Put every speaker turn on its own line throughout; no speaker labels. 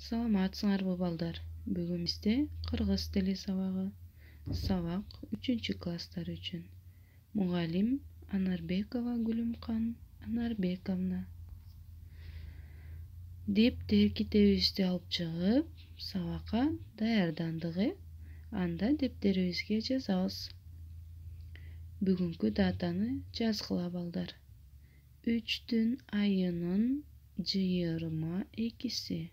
Саламатсыңарбы балдар? Бүгүн бизде кыргыз тили сабагы. Сабак 3-класстар үчүн. Мугалим Анарбекова Гүлүмкан Анарбековна. Дептер китебибизди алып чыгып, сабакка даярдандыгы. Анда дептерибизге жазабыз. Бүгүнкү датаны жазгыла балдар. 3-түн айынын 22-си.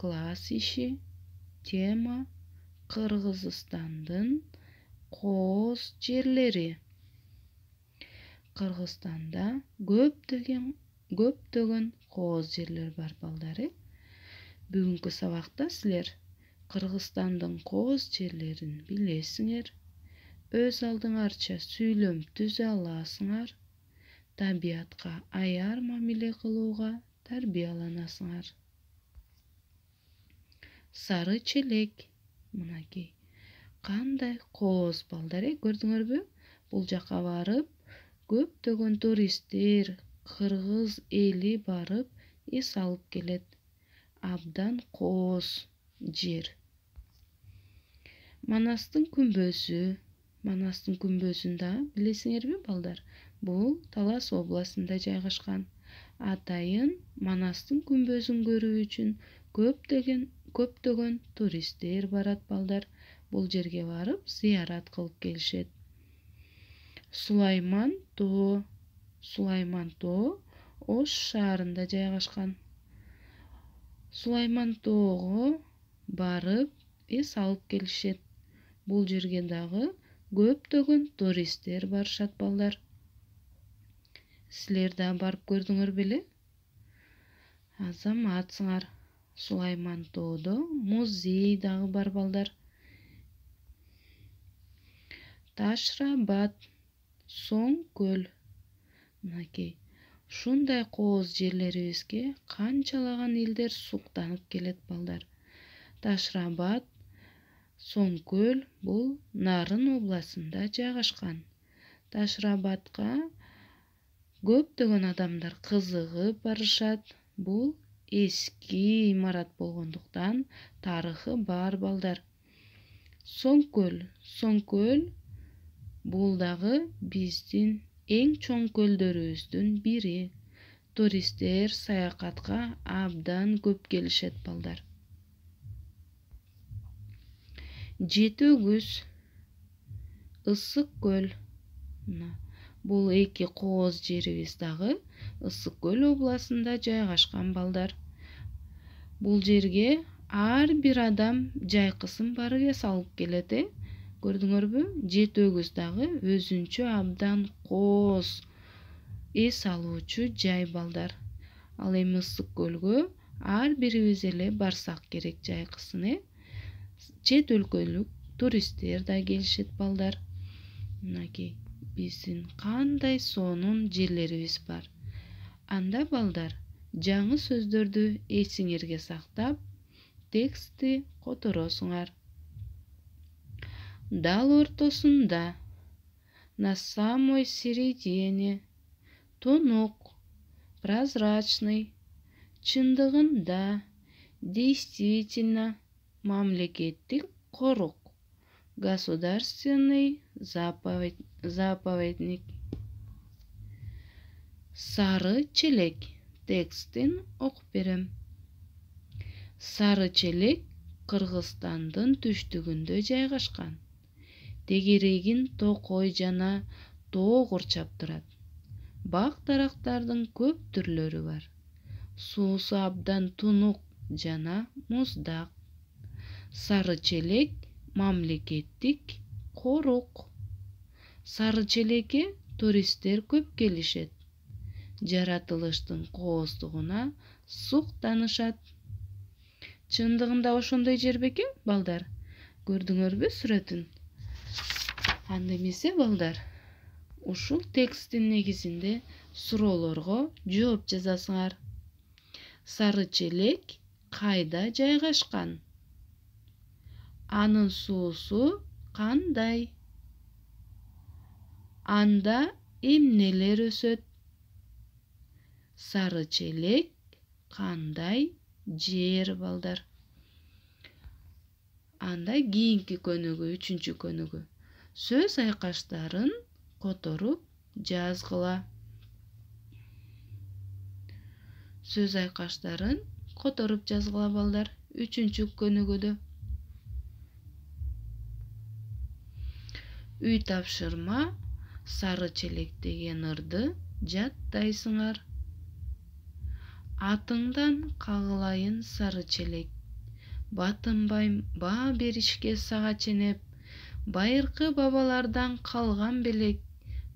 Класс иши. Тема Кыргызстандын кооз жерлери. Кыргызстанда көптөгөн кооз жерлер бар балдары. Бүгүнкү сабакта силер Кыргызстандын кооз жерлерин билесиңер. Өз алдыңарча сүйлөм түзө аласыңар. Табиатка аяр мамиле кылууга тарбияланасыңар. Сары челек. Мынакей. Кандай кооз балдар, көрдүңөрбү? Бул жака барып, көптөгөн туристтер, кыргыз эли барып, эс алып келет. Абдан кооз жер. Манастын күмбөзүн да билесиңерби балдар? Бул Талас областында жайгашкан. Атайын Манастын күмбөзүн көрүү үчүн көптөгөн туристтер барат балдар. Бул жерге барып зыярат кылып келишет. Сулайман тоо Ош шаарында жайгашкан. Сулайман тоого барып эс алып келишет. Бул жерге дагы көптөгөн туристтер барышат балдар. Силер да барып көрдүңөр беле? Азаматсыңар. Сулайман тоодо музей дагы бар балдар. Ташрабат, Соң көл. Мынакей. Ушундай кооз жерлерибизге канчалаган элдер суктанып келет балдар. Ташрабат, Соң көл бул Нарын областында жайгашкан. Ташрабатка көптөгөн адамдар кызыгып барышат. Бул эски имарат болгондуктан тарыхы бар балдар. Соң көл бул дагы биздин эң чоң көлдөрүбүздүн бири. Туристтер саякатка абдан көп келишет балдар. Жети өгүз, Ысык көл. Бул эки кооз жерибиз дагы Ысык көл областында жайгашкан балдар. Бул жерге ар бир адам жайкысын барып эс алып келет. Көрдүңөрбү? Жети өгүз дагы өзүнчө абдан кооз эс алуучу жай балдар. Ал эми Ысык көлгө ар бирибиз эле барсак керек жайкысын. Чет өлкөлүк туристтер да келишет балдар. Мынакей биздин кандай сонун жерлерибиз бар. Анда балдар жаңы сөздөрдү эсиңерге сактап, текстти которосуңар. Дал ортосунда, на самой середине, тонок, прозрачный, чындыгында, действительно, мамлекеттик корук, государственный заповедник. Сары челек. Текстин окуп берем. Сары челек Кыргызстандын түштүгүндө жайгашкан. Тегерегин токой жана тоо курчап турат. Бак дарактардын көп түрлөрү бар. Суусу абдан тунук жана муздак. Сары челек мамлекеттик корук. Сары челекке туристтер көп келишет. Жаратылыштын кооздугуна суктанышат. Чындыгында ошондой жер бекен балдар? Көрдүңөрбү сүрөтүн? Анда эмесе балдар, ушул тексттин негизинде суроолорго жооп жазасыңар. Сары челек кайда жайгашкан? Анын суусу кандай? Анда эмнелер өсөт? Сары челек кандай жер балдар. Анда кийинки көнүгүү, 3-көнүгүү. Сөз айкаштарын которуп жазгыла. Сөз айкаштарын которуп жазгыла балдар. 3-көнүгүүдө. Үй тапшырма, сары челек деген ырды жаттайсыңар. Атыңдан кагылайын сары челек, батынбай баа беришке сага ченеп, байыркы бабалардан калган белек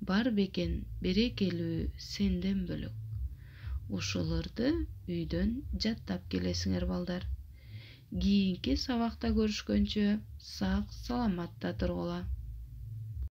бар бекен берекелүү сенден бөлөк. Ушуларды үйдөн жаттап келесиңер балдар. Кийинки сабакта көрүшкөнчө сак саламатта тургула.